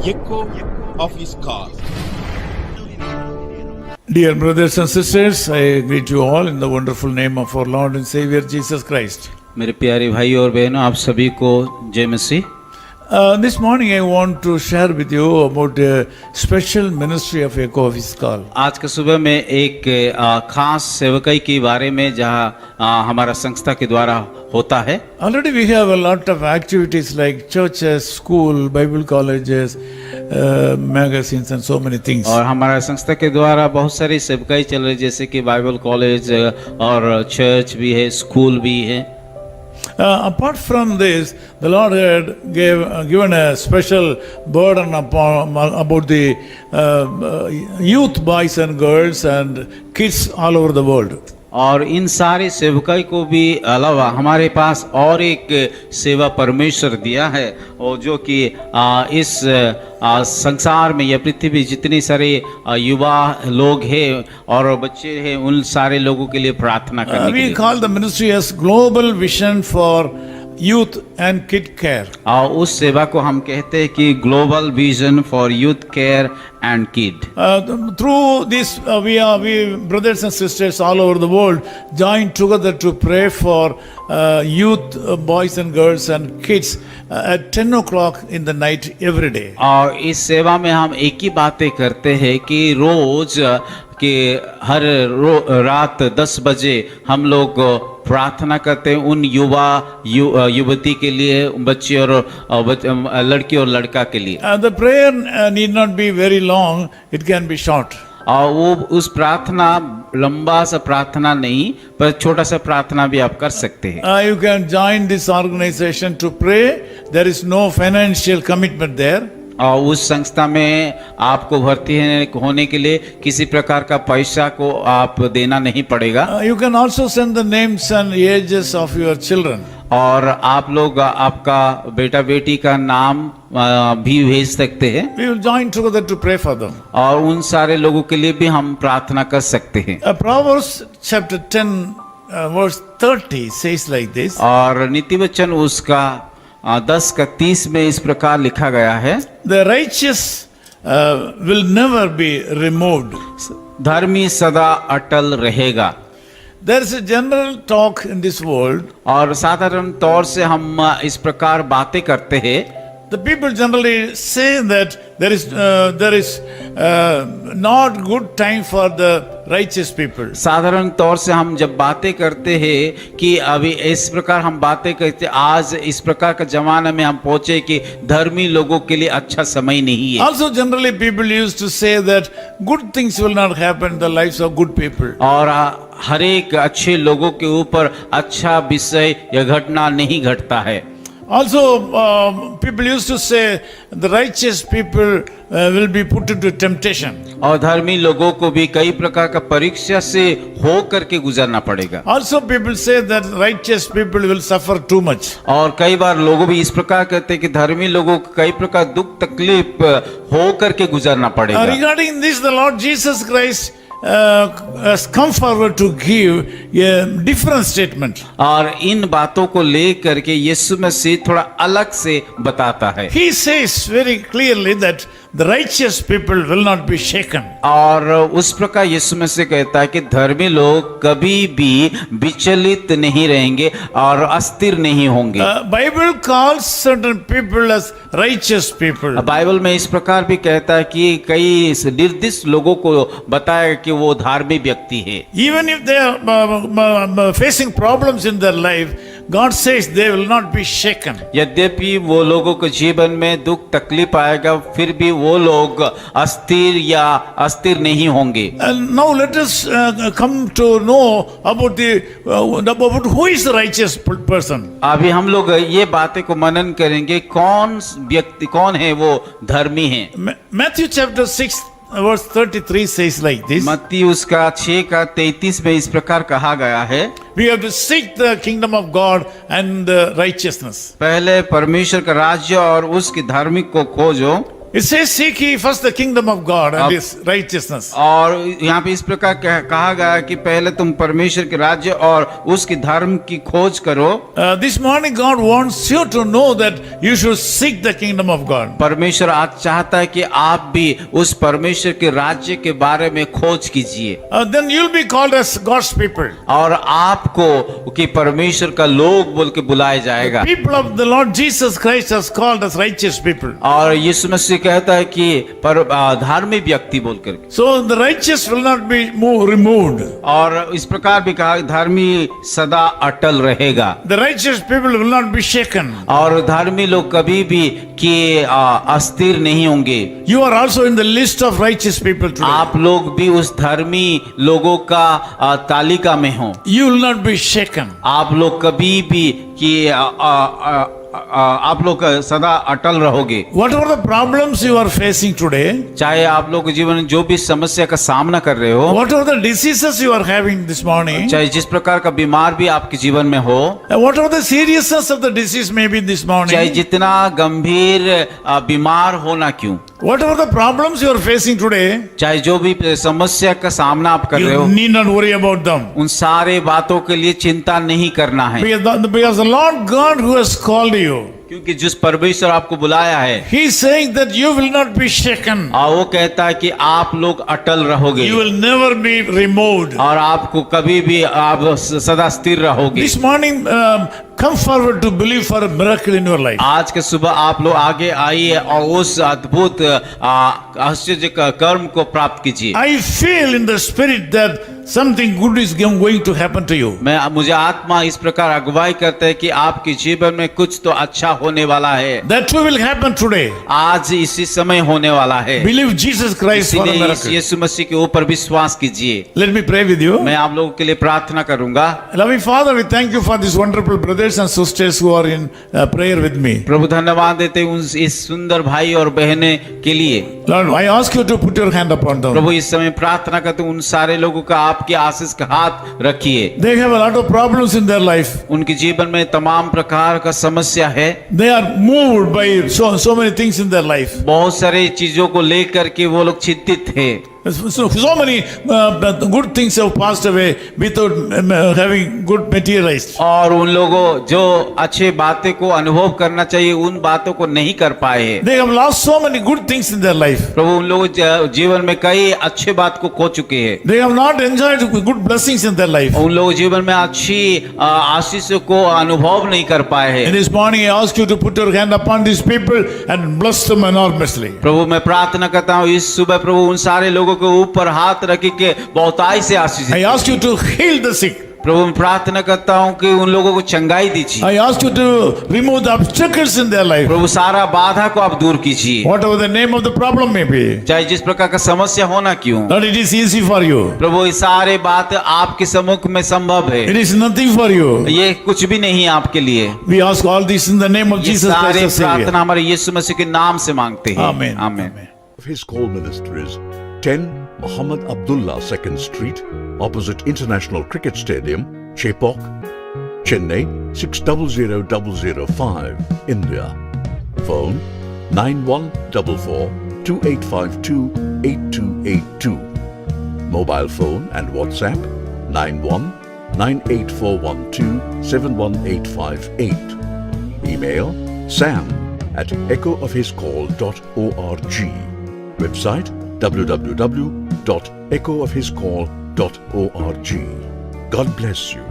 echo of his call. Dear brothers and sisters, I greet you all in the wonderful name of our Lord and Savior Jesus Christ. मेरे प्यारे भाई और बहनों, आप सभी को जय मसीह। This morning I want to share with you about a special ministry of Echo of His Call. आज के सुबह में एक खास सेवकाई के बारे में जहाँ हमारा संस्था के द्वारा होता है। Already we have a lot of activities like churches, school, Bible colleges, magazines and so many things. और हमारा संस्था के द्वारा बहुत सारी सेवकाई चल रही है, जैसे कि बाइबल कॉलेज और चर्च भी है, स्कूल भी है। Apart from this, the Lord had given a special burden about the youth boys and girls and kids all over the world. और इन सारे सेवकाई को भी अलावा हमारे पास और एक सेवा परमेश्वर दिया है, और जो कि इस संसार में या पृथ्वी जितने सारे युवा लोग हैं और बच्चे हैं, उन सारे लोगों के लिए प्रार्थना करने के लिए। We call the ministry as Global Vision for Youth and Kid Care. और उस सेवा को हम कहते हैं कि global vision for youth care and kid. Through this, we brothers and sisters all over the world join together to pray for youth, boys and girls and kids at 10 o'clock in the night every day. और इस सेवा में हम एक ही बातें करते हैं कि रोज कि हर रात 10 बजे हम लोग प्रार्थना करते हैं उन युवती के लिए, बच्चे और लड़की और लड़का के लिए। The prayer need not be very long, it can be short. और वो उस प्रार्थना लंबा सा प्रार्थना नहीं, पर छोटा सा प्रार्थना भी आप कर सकते हैं। You can join this organization to pray. There is no financial commitment there. और उस संस्था में आपको भर्ती होने के लिए किसी प्रकार का पैसा को आप देना नहीं पड़ेगा। You can also send the names and ages of your children. और आप लोग आपका बेटा बेटी का नाम भी भेज सकते हैं। We will join together to pray for them. और उन सारे लोगों के लिए भी हम प्रार्थना कर सकते हैं। Proverbs chapter 10 verse 30 says like this. और नीति वचन उसका 10:30 में इस प्रकार लिखा गया है, The righteous will never be removed. धर्मी सदा अटल रहेगा। There is a general talk in this world. और साधारण तौर से हम इस प्रकार बातें करते हैं। The people generally say that there is not good time for the righteous people. साधारण तौर से हम जब बातें करते हैं कि अभी इस प्रकार हम बातें करते, आज इस प्रकार का जमाना में हम पहुंचे कि धर्मी लोगों के लिए अच्छा समय नहीं है। Also generally people used to say that good things will not happen in the lives of good people. और हर एक अच्छे लोगों के ऊपर अच्छा विषय या घटना नहीं घटता है। Also, people used to say the righteous people will be put into temptation. और धर्मी लोगों को भी कई प्रकार का परीक्षा से हो करके गुजरना पड़ेगा। Also, people say that righteous people will suffer too much. और कई बार लोग भी इस प्रकार कहते हैं कि धर्मी लोगों को कई प्रकार दुख तकलीफ हो करके गुजरना पड़ेगा। Regarding this, the Lord Jesus Christ has come forward to give a different statement. और इन बातों को लेकर के यीशु मसीह थोड़ा अलग से बताता है। He says very clearly that the righteous people will not be shaken. और उस प्रकार यीशु मसीह कहता है कि धर्मी लोग कभी भी विचलित नहीं रहेंगे और अस्थिर नहीं होंगे। Bible calls certain people as righteous people. Bible में इस प्रकार भी कहता है कि कई निर्दिष्ट लोगों को बताया कि वो धार्मिक व्यक्ति है। Even if they are facing problems in their life, God says they will not be shaken. यद्यपि वो लोगों के जीवन में दुख तकलीफ आएगा, फिर भी वो लोग अस्थिर या अस्थिर नहीं होंगे। And now let us come to know about about who is the righteous person. अभी हम लोग ये बातें को मनन करेंगे, कौन व्यक्ति, कौन है वो धर्मी है। Matthew chapter 6 verse 33 says like this. मत्ती उसका 6:33 में इस प्रकार कहा गया है, We have to seek the kingdom of God and righteousness. पहले परमेश्वर का राज्य और उसकी धार्मिक को खोजो। It says, seek ye first the kingdom of God and his righteousness. और यहाँ पे इस प्रकार कहा गया कि पहले तुम परमेश्वर के राज्य और उसके धर्म की खोज करो। This morning God wants you to know that you should seek the kingdom of God. परमेश्वर आज चाहता है कि आप भी उस परमेश्वर के राज्य के बारे में खोज कीजिए। Then you'll be called as God's people. और आपको कि परमेश्वर का लोग बोल के बुलाया जाएगा। People of the Lord Jesus Christ has called as righteous people. और यीशु मसीह कहता है कि धार्मिक व्यक्ति बोलकर। So the righteous will not be removed. और इस प्रकार भी कहा धर्मी सदा अटल रहेगा। The righteous people will not be shaken. और धर्मी लोग कभी भी कि अस्थिर नहीं होंगे। You are also in the list of righteous people today. आप लोग भी उस धर्मी लोगों का तालिका में हो। You will not be shaken. आप लोग कभी भी कि आप लोग सदा अटल रहोगे। Whatever the problems you are facing today, चाहे आप लोग जीवन में जो भी समस्या का सामना कर रहे हो, whatever the diseases you are having this morning, चाहे जिस प्रकार का बीमार भी आपके जीवन में हो, whatever the seriousness of the disease may be this चाहे morning, जितना गंभीर बीमार होना क्यों, whatever the problems you are facing today, चाहे जो भी समस्या का सामना आप कर रहे you हो, need not worry about them. उन सारे बातों के लिए चिंता नहीं करना है। Because the Lord God who has called you, क्योंकि जिस परमेश्वर आपको बुलाया है, He is saying that you will not be shaken. और वो कहता है कि आप लोग अटल रहोगे। You will never be removed. और आपको कभी भी आप सदा स्थिर रहोगे। This morning, come forward to believe for a miracle in your life. आज के सुबह आप लोग आगे आइए और उस अद्भुत आश्चर्य का कर्म को प्राप्त कीजिए। I feel in the spirit that something good is going to happen to you. मुझे आत्मा इस प्रकार अगुवाई करता है कि आपके जीवन में कुछ तो अच्छा होने वाला है। That too will happen today. आज इसी समय होने वाला है। Believe Jesus Christ for a इसीलिए miracle. यीशु मसीह के ऊपर विश्वास कीजिए। Let me pray with you. मैं आप लोगों के लिए प्रार्थना करूंगा। Loving Father, we thank you for these wonderful brothers and sisters who are in prayer with me. प्रभु धन्यवाद देते हैं इस सुंदर भाई और बहने के लिए। Lord, I ask you to put your hand upon them. प्रभु इस समय प्रार्थना करते हैं उन सारे लोगों का आपके आशीष का हाथ रखिए। They have a lot of problems in their life. उनके जीवन में तमाम प्रकार का समस्या है। They are moved by so many things in their life. बहुत सारे चीजों को लेकर के वो लोग चिंतित थे। So many good things have passed away without having good materialized. और उन लोगों जो अच्छे बातें को अनुभव करना चाहिए उन बातों को नहीं कर पाए हैं। They have lost so many good things in their life. प्रभु उन लोगों जीवन में कई अच्छे बात को खो चुके हैं। They have not enjoyed good blessings in their life. उन लोगों जीवन में अच्छी आशीषों को अनुभव नहीं कर पाए हैं। And this morning I ask you to put your hand upon these people and bless them enormously. प्रभु मैं प्रार्थना करता हूँ इस सुबह प्रभु उन सारे लोगों के ऊपर हाथ रख के बहुताई से आशीष। I ask you to heal the sick. प्रभु मैं प्रार्थना करता हूँ कि उन लोगों को चंगाई दीजिए। I ask you to remove the obstacles in their life. प्रभु सारा बाधा को आप दूर कीजिए। Whatever the name of the problem may be. चाहे जिस प्रकार का समस्या होना क्यों। Lord, it is easy for you. प्रभु ये सारे बात आपके सम्मुख में संभव है। It is nothing for you. ये कुछ भी नहीं है आपके लिए। We ask all this in the name of ये Jesus Christ, सारे our Savior. प्रार्थना हमारे यीशु मसीह के नाम से मांगते हैं। Amen. आमीन। His call ministries 10 Muhammad Abdullah 2nd Street, opposite International Cricket Stadium, Chepauk, Chennai 600005, India. Phone 9144 2852 8282. Mobile phone and WhatsApp 91 98412 71858. Email sam@echoofhiscall.org. Website www.echoofhiscall.org. God bless you.